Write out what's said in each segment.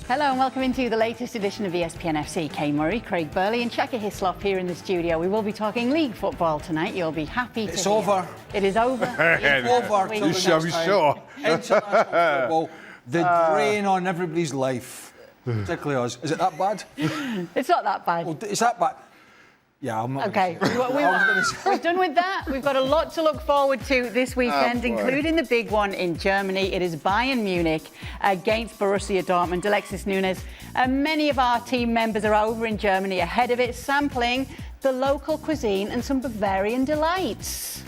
Hello and welcome into the latest edition of ESPN FC. Kane Murray, Craig Burley and Shaka Hislop here in the studio. We will be talking league football tonight. You'll be happy to It's hear. over. It is over. It's over. You Till the be next sure. time. International football, the drain on everybody's life, particularly us. Is it that bad? It's not that bad. Well, is that bad? Yeah, I'm not. Okay, We're we're done with that. We've got a lot to look forward to this weekend, including the big one in Germany. It is Bayern Munich against Borussia Dortmund. Alexis Nunes. Many of our team members are over in Germany ahead of it, sampling the local cuisine and some Bavarian delights.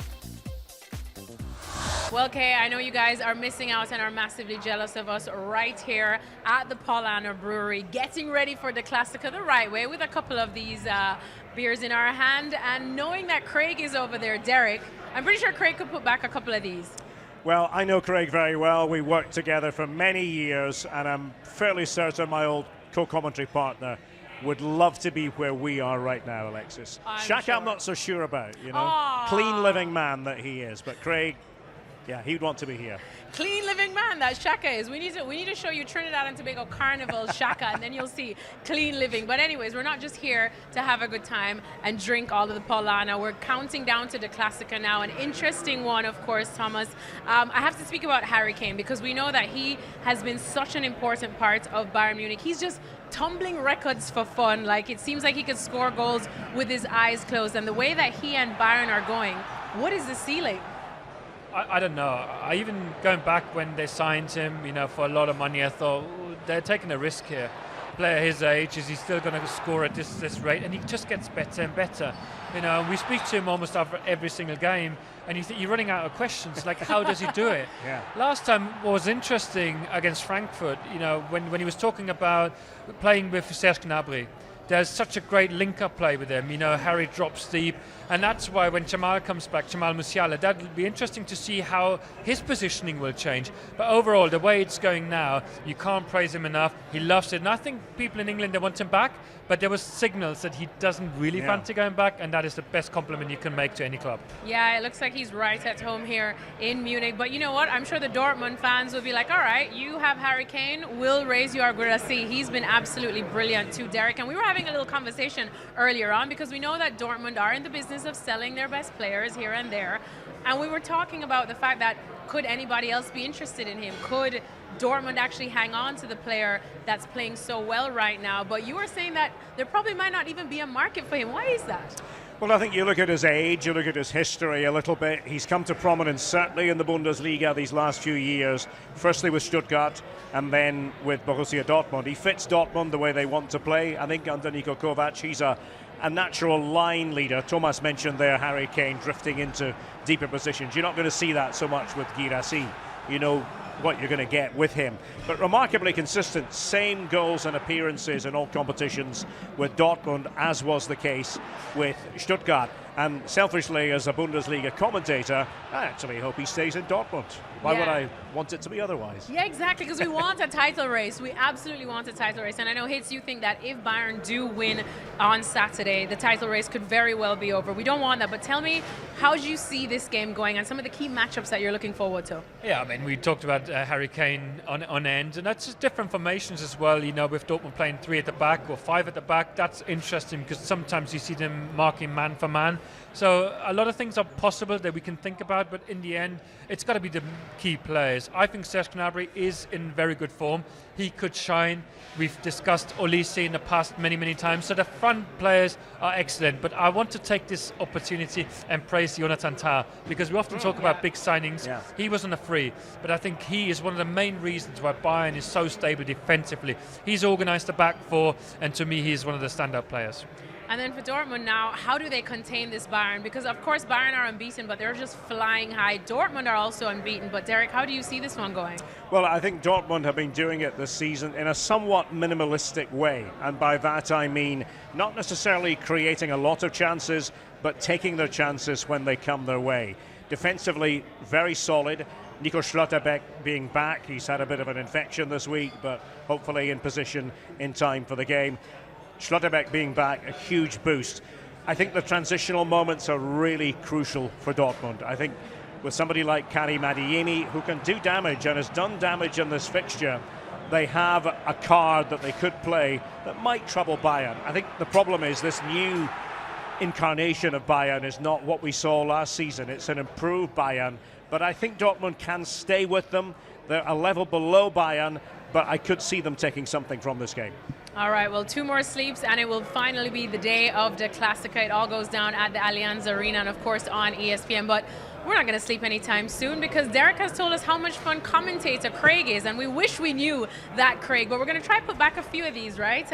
Well, Kay, I know you guys are missing out and are massively jealous of us right here at the Paulaner Brewery, getting ready for the Klassiker the right way with a couple of these beers in our hand. And knowing that Craig is over there, Derek, I'm pretty sure Craig could put back a couple of these. Well, I know Craig very well. We worked together for many years, and I'm fairly certain my old co-commentary partner would love to be where we are right now, Alexis. Shaka, I'm not so sure about, you know. Aww. Clean living man that he is, but Craig, yeah, he'd want to be here. Clean living man, that Shaka is. We need to show you Trinidad and Tobago Carnival Shaka, and then you'll see clean living. But anyways, we're not just here to have a good time and drink all of the Paulana. We're counting down to the Klassiker now. An interesting one, of course, Thomas. I have to speak about Harry Kane because we know that he has been such an important part of Bayern Munich. He's just tumbling records for fun. Like, it seems like he could score goals with his eyes closed. And the way that he and Bayern are going, what is the ceiling? I don't know. I even going back when they signed him, you know, for a lot of money, I thought they're taking a risk here. Player his age, is he still going to score at this rate? And he just gets better and better. You know, we speak to him almost after every single game, and you think you're running out of questions. Like, how does he do it? Yeah. Last time was interesting against Frankfurt. You know, when he was talking about playing with Serge Gnabry. There's such a great link-up play with him. You know, Harry drops deep, and that's why when Jamal comes back, Jamal Musiala, that'll be interesting to see how his positioning will change. But overall, the way it's going now, you can't praise him enough. He loves it, and I think people in England, they want him back, but there was signals that he doesn't really fancy going back, and that is the best compliment you can make to any club. Yeah, it looks like he's right at home here in Munich. But you know what? I'm sure the Dortmund fans will be like, all right, you have Harry Kane, we'll raise you our Gurasi. He's been absolutely brilliant too, Derek. And we were having a little conversation earlier on because we know that Dortmund are in the business of selling their best players here and there. And we were talking about the fact that could anybody else be interested in him? Could Dortmund actually hang on to the player that's playing so well right now? But you were saying that there probably might not even be a market for him. Why is that? Well, I think you look at his age, you look at his history a little bit. He's come to prominence certainly in the Bundesliga these last few years, firstly with Stuttgart and then with Borussia Dortmund. He fits Dortmund the way they want to play. I think under Niko Kovac, he's a natural line leader. Thomas mentioned there Harry Kane drifting into deeper positions. You're not going to see that so much with Guirassy. You know what you're going to get with him. But remarkably consistent, same goals and appearances in all competitions with Dortmund, as was the case with Stuttgart. And selfishly, as a Bundesliga commentator, I actually hope he stays in Dortmund. Why would I want it to be otherwise? Yeah, exactly, because we want a title race. We absolutely want a title race. And I know, Hitz, you think that if Bayern do win on Saturday, the title race could very well be over. We don't want that. But tell me, how do you see this game going and some of the key matchups that you're looking forward to? Yeah, I mean, we talked about Harry Kane on end, and that's just different formations as well. You know, with Dortmund playing 3 at the back or 5 at the back, that's interesting because sometimes you see them marking man for man. So a lot of things are possible that we can think about, but in the end, it's got to be the key players. I think Serge Gnabry is in very good form. He could shine. We've discussed Olise in the past many times. So the front players are excellent, but I want to take this opportunity and praise Jonathan Tah because we often talk about big signings. Yeah. He was on a free, but I think he is one of the main reasons why Bayern is so stable defensively. He's organised the back four, and to me, he's one of the standout players. And then for Dortmund now, how do they contain this Bayern? Because, of course, Bayern are unbeaten, but they're just flying high. Dortmund are also unbeaten. But, Derek, how do you see this one going? Well, I think Dortmund have been doing it this season in a somewhat minimalistic way. And by that, I mean not necessarily creating a lot of chances, but taking their chances when they come their way. Defensively, very solid. Nico Schlotterbeck being back. He's had a bit of an infection this week, but hopefully in position in time for the game. Schlotterbeck being back, a huge boost. I think the transitional moments are really crucial for Dortmund. I think with somebody like Karim Adeyemi, who can do damage and has done damage in this fixture, they have a card that they could play that might trouble Bayern. I think the problem is this new incarnation of Bayern is not what we saw last season. It's an improved Bayern, but I think Dortmund can stay with them. They're a level below Bayern, but I could see them taking something from this game. All right, well, 2 more sleeps and it will finally be the day of the Klassiker. It all goes down at the Allianz Arena and, of course, on ESPN. But we're not going to sleep anytime soon because Derek has told us how much fun commentator Craig is, and we wish we knew that Craig. But we're going to try to put back a few of these, right?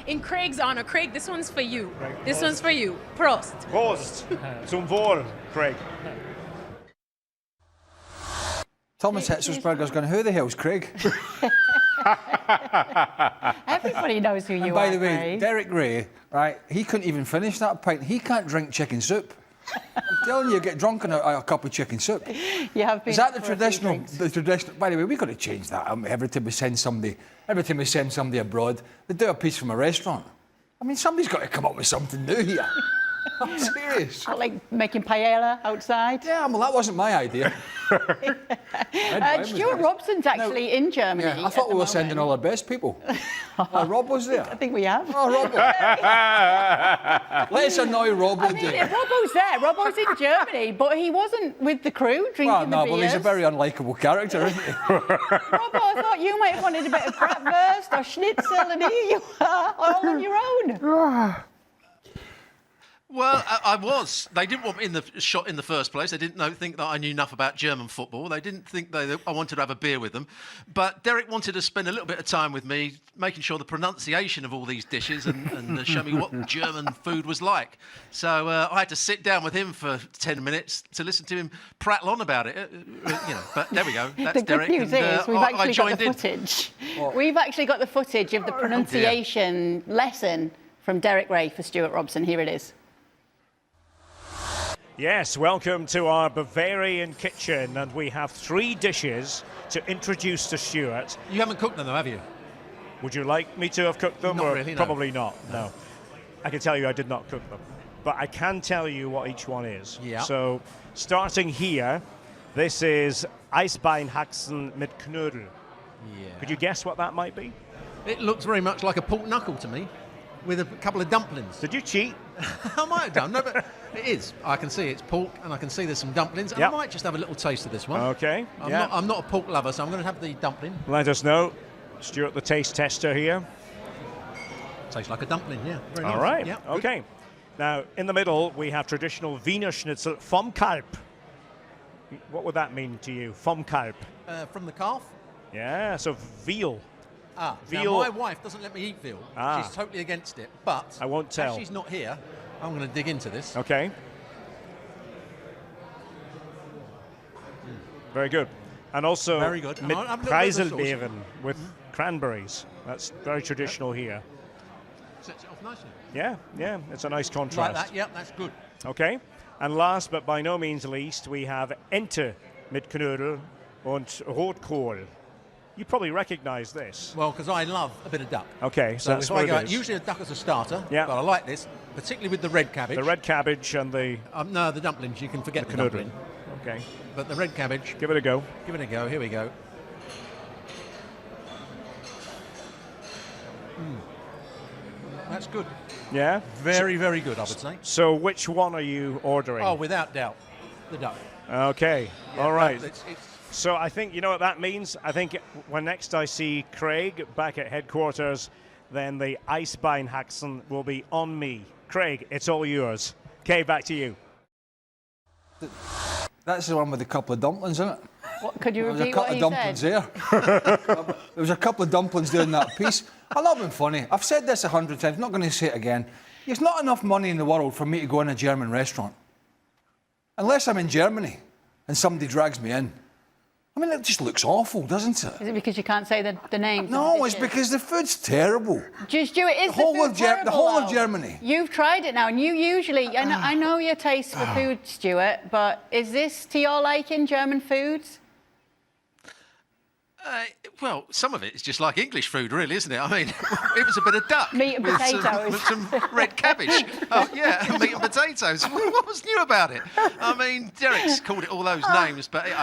In Craig's honor. Craig, this one's for you. Craig, this one's for you. Prost. Prost. Zum Wohl, Craig. Thomas Hitzelsberger's going, who the hell's Craig? Everybody knows who you are. By the way, Craig. Derek Ray, right, he couldn't even finish that pint. He can't drink chicken soup. I'm telling you, get drunk on a cup of chicken soup. You have been. Is that the traditional? By the way, we've got to change that. Every time we send somebody abroad, they do a piece from a restaurant. I mean, somebody's got to come up with something new here. I'm serious. I like making paella outside. Yeah, well, that wasn't my idea. Stewart Robson's actually in Germany. Yeah, I thought we were sending all our best people. Rob was there. I think we have. Oh, Rob. Let's annoy Rob. I mean, Robbo's there. Robbo's in Germany, but he wasn't with the crew drinking Well, no, the beers. well, he's a very unlikable character, isn't he? Robbo, I thought you might have wanted a bit of bratwurst or schnitzel, and here you are, all on your own. Well, I was. They didn't want me in the shot in the first place. They didn't think that I knew enough about German football. They didn't think I wanted to have a beer with them. But Derek wanted to spend a little bit of time with me, making sure the pronunciation of all these dishes and show me what German food was like. So I had to sit down with him for 10 minutes to listen to him prattle on about it. But there we go. That's The good Derek. news is we've actually got the footage. We've actually got the footage of the pronunciation lesson from Derek Ray for Stewart Robson. Here it is. Yes, welcome to our Bavarian kitchen, and we have 3 dishes to introduce to Stuart. You haven't cooked them, though, have you? Would you like me to have cooked them? Not or really, no. Probably not, no. I can tell you I did not cook them, but I can tell you what each one is. Yeah. So, starting here, this is Eisbeinhaxen mit Knödel. Yeah. Could you guess what that might be? It looks very much like a pork knuckle to me, with a couple of dumplings. Did you cheat? I might have done, no, but it is. I can see it's pork, and I can see there's some dumplings, and Yep. I might just have a little taste of this one. Okay. I'm not a pork lover, so I'm going to have the dumpling. Let us know. Stuart, the taste tester here. Tastes like a dumpling, yeah. Very nice. All right. Yeah, Okay. Now, in the middle, we have traditional Wiener Schnitzel vom Kalb. What would that mean to you? Vom Kalb. From the calf. Yeah, so veal. Now my wife doesn't let me eat veal. Ah. She's totally against it, but I won't tell. as she's not here, I'm going to dig into this. Okay. Very good. And also Very good. mit I'll have a little bit of the sauce. Preiselbeeren with cranberries. That's very traditional here. Sets it off nicely. Yeah, it's a nice Like contrast. that, yeah, that's good. Okay. And last but by no means least, we have Ente mit Knödel und Rotkohl. You probably recognise this. Well, because I love a bit of duck. Okay, so that's if what I go, it is. usually a duck as a starter, Yeah. but I like this, particularly with the red cabbage. The red cabbage and the No, the dumplings, you can forget the knödel. dumpling. Okay, But the red cabbage, give it a go. give it a go. Here we go. That's good. Yeah? Very, very good, I would say. So which one are you ordering? Oh, without doubt, the duck. Okay, Yeah, all right. It's So I think, you know what that means? I think when next I see Craig back at headquarters, then the Eisbeinhaxen will be on me. Craig, it's all yours. Okay, back to you. That's the one with a couple of dumplings in it. What, could you There was a repeat couple what of he dumplings said? there. There was a couple of dumplings there in that piece. I love being funny. I've said this 100 times. I'm not going to say it again. There's not enough money in the world for me to go in a German restaurant. Unless I'm in Germany and somebody drags me in. I mean, it just looks awful, doesn't it? Is it because you can't say the names? No, of the it's dishes? because the food's terrible. Just do it. Is The whole food of terrible, the whole of though? Germany. You've tried it now, and you usually. I know your taste for food, Stuart, but is this to your liking, German foods? Well, some of it is just like English food, really, isn't it? I mean, it was a bit of duck. Meat and potatoes. With some red cabbage. Oh, yeah, meat and potatoes. What was new about it? I mean, Derek's called it all those names, but in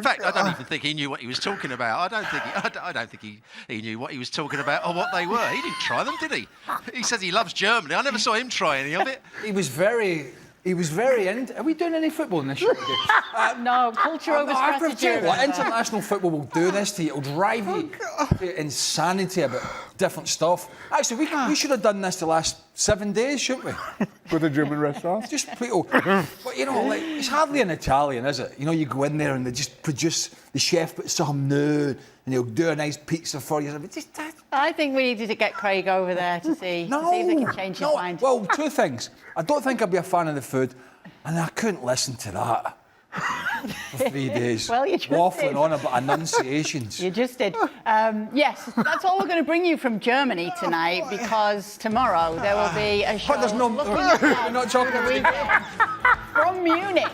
fact, I don't even think he knew what he was talking about. I don't think he knew what he was talking about or what they were. He didn't try them, did he? He says he loves Germany. I never saw him try any of it. He was very into. Are we doing any football in this show today? No, culture over strategy. International football will do this to you. It'll drive you to insanity about different stuff. Actually, we should have done this the last 7 days, shouldn't we? With a German restaurant? Just people. But, you know, like, it's hardly an Italian, is it? You know, you go in there and they just produce, the chef puts something new and he'll do a nice pizza for you. I think we needed to get Craig over there to see if they can change his mind. Well, two things. I don't think I'd be a fan of the food, and I couldn't listen to that for 3 days. Well, you just waffling did. on about enunciations. You just did. Yes, that's all we're going to bring you from Germany tonight, because tomorrow there will be a show. But there's no. looking We're not talking about from Munich.